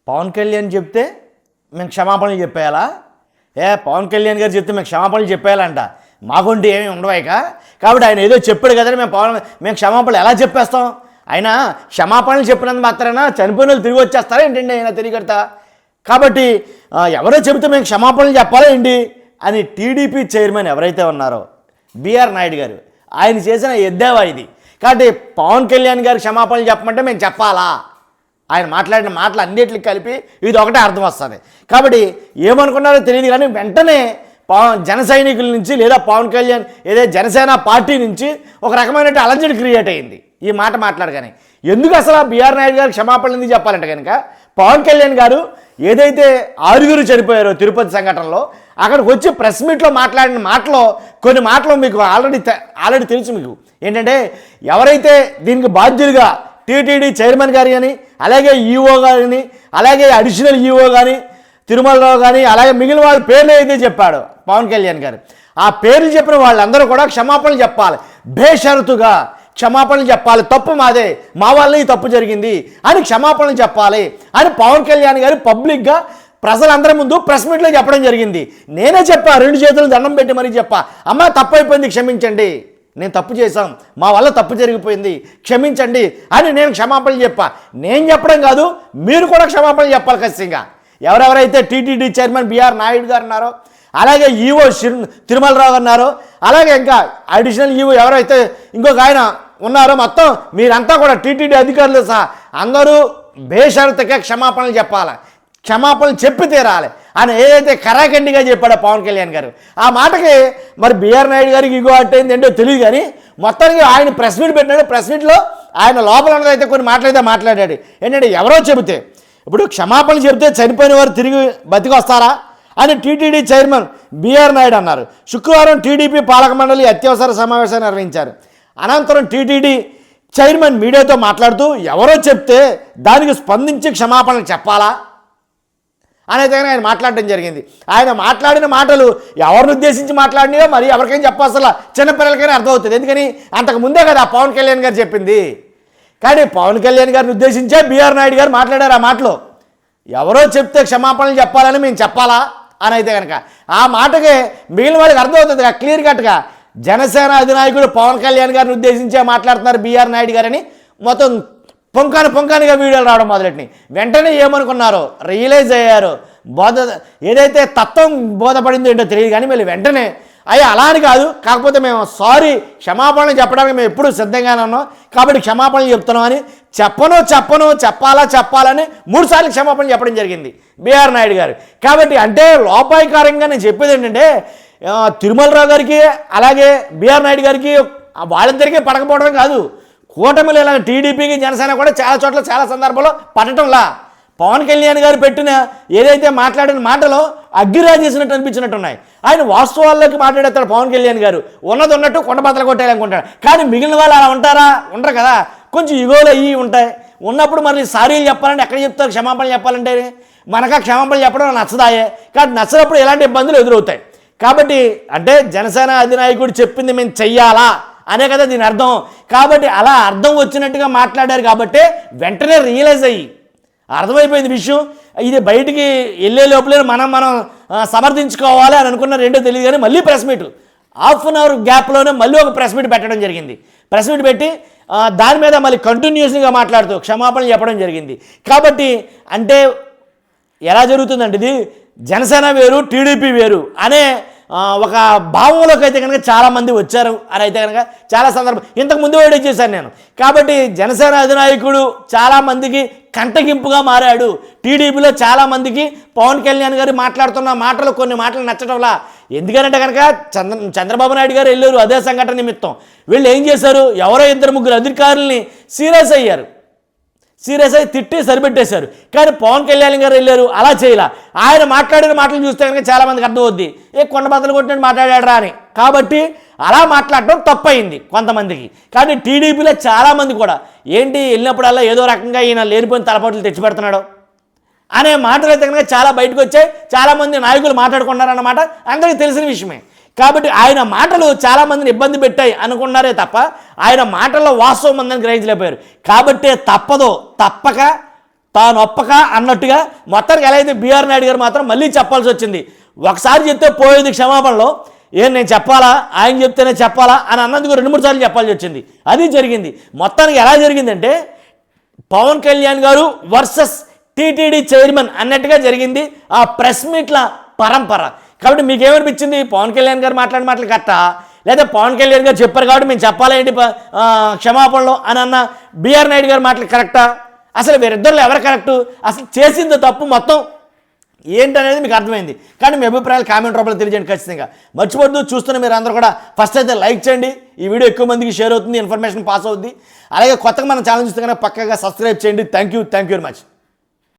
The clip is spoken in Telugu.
పవన్ కళ్యాణ్ చెప్తే మేము క్షమాపణలు చెప్పేయాలా? పవన్ కళ్యాణ్ గారు చెప్తే మేము క్షమాపణలు చెప్పేయాలంట. మాకుంటే ఏమీ ఉండవాయిక. కాబట్టి ఆయన ఏదో చెప్పాడు కదా, మేము క్షమాపణలు ఎలా చెప్పేస్తాం? ఆయన క్షమాపణలు చెప్పినంత మాత్రాన చనిపోయిన వాళ్ళు తిరిగి వచ్చేస్తారా ఏంటండి? ఆయన తిరిగడతా. కాబట్టి ఎవరో చెబితే మేము క్షమాపణలు చెప్పాలా ఏంటి అని టీడీపీ చైర్మన్ ఎవరైతే ఉన్నారో బిఆర్ నాయుడు గారు, ఆయన చేసిన ఎద్దేవా ఇది. కాబట్టి పవన్ కళ్యాణ్ గారు క్షమాపణలు చెప్పమంటే మేము చెప్పాలా? ఆయన మాట్లాడిన మాటలు అన్నిటికి కలిపి ఇది ఒకటే అర్థం వస్తుంది. కాబట్టి ఏమనుకున్నారో తెలియదు కానీ వెంటనే జన సైనికుల నుంచి లేదా పవన్ కళ్యాణ్ ఏదైతే జనసేన పార్టీ నుంచి ఒక రకమైన అలజడి క్రియేట్ అయింది ఈ మాట మాట్లాడగానే. ఎందుకు అసలు బిఆర్ నాయుడు గారు క్షమాపణలు ఎందుకు చెప్పాలంటే కనుక, పవన్ కళ్యాణ్ గారు ఏదైతే 6 చనిపోయారో తిరుపతి సంఘటనలో అక్కడికి వచ్చి ప్రెస్ మీట్లో మాట్లాడిన మాటలో కొన్ని మాటలు మీకు ఆల్రెడీ తెలుసు. మీకు ఏంటంటే ఎవరైతే దీనికి బాధ్యులుగా టీటీడీ చైర్మన్ గారు కానీ, అలాగే ఈఓ కానీ, అలాగే అడిషనల్ ఈఓ కానీ, తిరుమలరావు కానీ, అలాగే మిగిలిన వాళ్ళ పేర్లు అయితే చెప్పాడు పవన్ కళ్యాణ్ గారు, ఆ పేర్లు చెప్పిన వాళ్ళందరూ కూడా క్షమాపణలు చెప్పాలి, బేషరతుగా క్షమాపణలు చెప్పాలి. తప్పు మాదే, మా వల్ల ఈ తప్పు జరిగింది అని క్షమాపణలు చెప్పాలి అని పవన్ కళ్యాణ్ గారు పబ్లిక్గా ప్రజలందరి ముందు ప్రెస్ మీట్లో చెప్పడం జరిగింది. నేనే చెప్పా, 2 చేతులు దండం పెట్టి మరీ చెప్పా, అమ్మ తప్పు అయిపోయింది, క్షమించండి, నేను తప్పు చేశాం, మా వల్ల తప్పు జరిగిపోయింది, క్షమించండి అని నేను క్షమాపణలు చెప్పా. నేను చెప్పడం కాదు, మీరు కూడా క్షమాపణలు చెప్పాలి ఖచ్చితంగా. ఎవరెవరైతే టీటీడీ చైర్మన్ బిఆర్ నాయుడు గారు ఉన్నారో, అలాగే ఈఓ తిరుమలరావు గారు ఉన్నారో, అలాగే ఇంకా అడిషనల్ ఈఓ ఎవరైతే ఇంకొక ఆయన ఉన్నారో, మొత్తం మీరంతా కూడా టీటీడీ అధికారులు సహా అందరూ బేషరతుగా క్షమాపణలు చెప్పాలి, క్షమాపణలు చెప్పి తీరాలి అని ఏదైతే కరాఖండిగా చెప్పాడో పవన్ కళ్యాణ్ గారు. ఆ మాటకి మరి బిఆర్ నాయుడు గారికి ఇగో అట్టయింది ఏంటో తెలియదు కానీ మొత్తానికి ఆయన ప్రెస్ మీట్ పెట్టినాడు. ప్రెస్ మీట్లో ఆయన లోపల ఉన్నదైతే కొన్ని మాటలైతే మాట్లాడాడు. ఏంటంటే ఎవరో చెబితే, ఇప్పుడు క్షమాపణలు చెబితే చనిపోయిన వారు తిరిగి బతికొస్తారా అని టీటీడీ చైర్మన్ బిఆర్ నాయుడు అన్నారు. శుక్రవారం టీడీపీ పాలక మండలి అత్యవసర సమావేశాన్ని నిర్వహించారు. అనంతరం టీటీడీ చైర్మన్ మీడియాతో మాట్లాడుతూ ఎవరో చెప్తే దానికి స్పందించి క్షమాపణలు చెప్పాలా అనేది ఆయన మాట్లాడడం జరిగింది. ఆయన మాట్లాడిన మాటలు ఎవరిని ఉద్దేశించి మాట్లాడినాయో మరి ఎవరికైనా చెప్పాల్సిన చిన్నపిల్లలకైనా అర్థమవుతుంది. ఎందుకని అంతకు ముందే కదా పవన్ కళ్యాణ్ గారు చెప్పింది. కానీ పవన్ కళ్యాణ్ గారిని ఉద్దేశించే బిఆర్ నాయుడు గారు మాట్లాడారు. ఆ మాటలో ఎవరో చెప్తే క్షమాపణలు చెప్పాలని మేము చెప్పాలా అని అయితే కనుక ఆ మాటకి మిగిలిన వాళ్ళకి అర్థమవుతుంది క్లియర్ కట్గా జనసేన అధినాయకుడు పవన్ కళ్యాణ్ గారిని ఉద్దేశించే మాట్లాడుతున్నారు బిఆర్ నాయుడు గారని మొత్తం పొంకానిగా వీడియోలు రావడం మొదలెట్టినాయి. వెంటనే ఏమనుకున్నారో రియలైజ్ అయ్యారు. ఏదైతే తత్వం బోధపడిందో ఏంటో తెలియదు కానీ మళ్ళీ వెంటనే అయ్యా అలా అని కాదు, కాకపోతే మేము సారీ క్షమాపణలు చెప్పడానికి మేము ఎప్పుడు సిద్ధంగానే ఉన్నాం, కాబట్టి క్షమాపణలు చెప్తున్నాం అని చెప్పాలని 3 సార్లు క్షమాపణలు చెప్పడం జరిగింది బిఆర్ నాయుడు గారు. కాబట్టి అంటే లోపాయికారంగా నేను చెప్పేది ఏంటంటే తిరుమలరావు గారికి అలాగే బిఆర్ నాయుడు గారికి వాళ్ళిద్దరికీ పడకపోవడం కాదు, కూటమిలో ఇలా టీడీపీకి జనసేన కూడా చాలా చోట్ల చాలా సందర్భాల్లో పడటంలా పవన్ కళ్యాణ్ గారు పెట్టిన ఏదైతే మాట్లాడిన మాటలో అగ్గిరా చేసినట్టు అనిపించినట్టున్నాయి. ఆయన వాస్తవాల్లోకి మాట్లాడేస్తాడు పవన్ కళ్యాణ్ గారు, ఉన్నది ఉన్నట్టు కొండ బద్దలు కొట్టేయాలనుకుంటాడు. కానీ మిగిలిన వాళ్ళు అలా ఉంటారా? ఉండరు కదా, కొంచెం ఇగోలు అయ్యి ఉంటాయి. ఉన్నప్పుడు మరి సారీలు చెప్పాలంటే ఎక్కడ చెప్తారు? క్షమాపణలు చెప్పాలంటే మనకా క్షమాపణలు చెప్పడం నచ్చదాయే. కాబట్టి నచ్చినప్పుడు ఎలాంటి ఇబ్బందులు ఎదురవుతాయి. కాబట్టి అంటే జనసేన అధినాయకుడు చెప్పింది మేము చెయ్యాలా అనే కదా దీని అర్థం. కాబట్టి అలా అర్థం వచ్చినట్టుగా మాట్లాడారు కాబట్టి వెంటనే రియలైజ్ అయ్యి అర్థమైపోయింది విషయం. ఇది బయటికి వెళ్ళే లోపలే మనం సమర్థించుకోవాలి అని అనుకున్న రెండో తెలియదు కానీ మళ్ళీ ప్రెస్ మీట్ ½ అన్ అవర్ గ్యాప్లోనే మళ్ళీ ఒక ప్రెస్ మీట్ పెట్టడం జరిగింది. ప్రెస్ మీట్ పెట్టి దాని మీద మళ్ళీ కంటిన్యూస్గా మాట్లాడుతూ క్షమాపణలు చెప్పడం జరిగింది. కాబట్టి అంటే ఎలా జరుగుతుందంటే ఇది జనసేన వేరు టీడీపీ వేరు అనే ఒక భావంలోకి అయితే కనుక చాలామంది వచ్చారు అని అయితే కనుక చాలా సందర్భం ఇంతకుముందు వేడి చేశాను నేను. కాబట్టి జనసేన అధినాయకుడు చాలామందికి కంటగింపుగా మారాడు. టీడీపీలో చాలామందికి పవన్ కళ్యాణ్ గారు మాట్లాడుతున్న మాటలు కొన్ని మాటలు నచ్చడంలా. ఎందుకంటే కనుక చంద్రబాబు నాయుడు గారు వెళ్ళారు అదే సంఘటన నిమిత్తం. వీళ్ళు ఏం చేశారు? ఎవరో 2-3 అధికారుల్ని సీరియస్ అయ్యి తిట్టి సరిపెట్టేశారు. కానీ పవన్ కళ్యాణ్ గారు వెళ్ళారు అలా చేయాల. ఆయన మాట్లాడిన మాటలు చూస్తే కనుక చాలామందికి అర్థమవుద్ది, కొండ బద్దలు కొట్టినట్టు మాట్లాడాడరా అని. కాబట్టి అలా మాట్లాడడం తప్పయింది కొంతమందికి. కానీ టీడీపీలో చాలామంది కూడా ఏంటి వెళ్ళినప్పుడల్లా ఏదో రకంగా ఈయన లేనిపోయిన తలపోట్లు తెచ్చిపెడుతున్నాడు అనే మాటలు అయితే కనుక చాలా బయటకు వచ్చాయి. చాలామంది నాయకులు మాట్లాడుకున్నారన్నమాట అందరికీ తెలిసిన విషయమే. కాబట్టి ఆయన మాటలు చాలామందిని ఇబ్బంది పెట్టాయి అనుకున్నారే తప్ప ఆయన మాటల్లో వాస్తవం ఉందని గ్రహించలేకపోయారు. కాబట్టి తప్పక తాను ఒప్పక అన్నట్టుగా మొత్తానికి ఎలా అయితే బీఆర్ నాయుడు గారు మాత్రం మళ్ళీ చెప్పాల్సి వచ్చింది. ఒకసారి చెప్తే పోయేది క్షమాపణలో, నేను చెప్పాలా, ఆయన చెప్తేనే చెప్పాలా అని అన్నందుకు 2-3 సార్లు చెప్పాల్సి వచ్చింది. అది జరిగింది. మొత్తానికి ఎలా జరిగిందంటే పవన్ కళ్యాణ్ గారు వర్సెస్ టీటీడీ చైర్మన్ అన్నట్టుగా జరిగింది ఆ ప్రెస్ మీట్ల పరంపర. కాబట్టి మీకేమనిపించింది? పవన్ కళ్యాణ్ గారు మాట్లాడిన మాటలు కరెక్టా, లేదా పవన్ కళ్యాణ్ గారు చెప్పారు కాబట్టి మేము చెప్పాలేంటి క్షమాపణలో అని అన్న బీఆర్ నాయుడు గారు మాటలు కరెక్టా? అసలు వీరిద్దరిలో ఎవరు కరెక్టు? అసలు చేసింది తప్పు మొత్తం ఏంటనేది మీకు అర్థమైంది. కానీ మీ అభిప్రాయాలు కామెంట్ రూపంలో తెలియజేయండి ఖచ్చితంగా. మర్చిపోద్దు, చూస్తున్న మీరు అందరూ కూడా ఫస్ట్ అయితే లైక్ చేయండి. ఈ వీడియో ఎక్కువ మందికి షేర్ అవుతుంది, ఇన్ఫర్మేషన్ పాస్ అవుతుంది. అలాగే కొత్తగా మన ఛానల్ చూస్తే కనుక పక్కగా సబ్స్క్రైబ్ చేయండి. Thank you very much.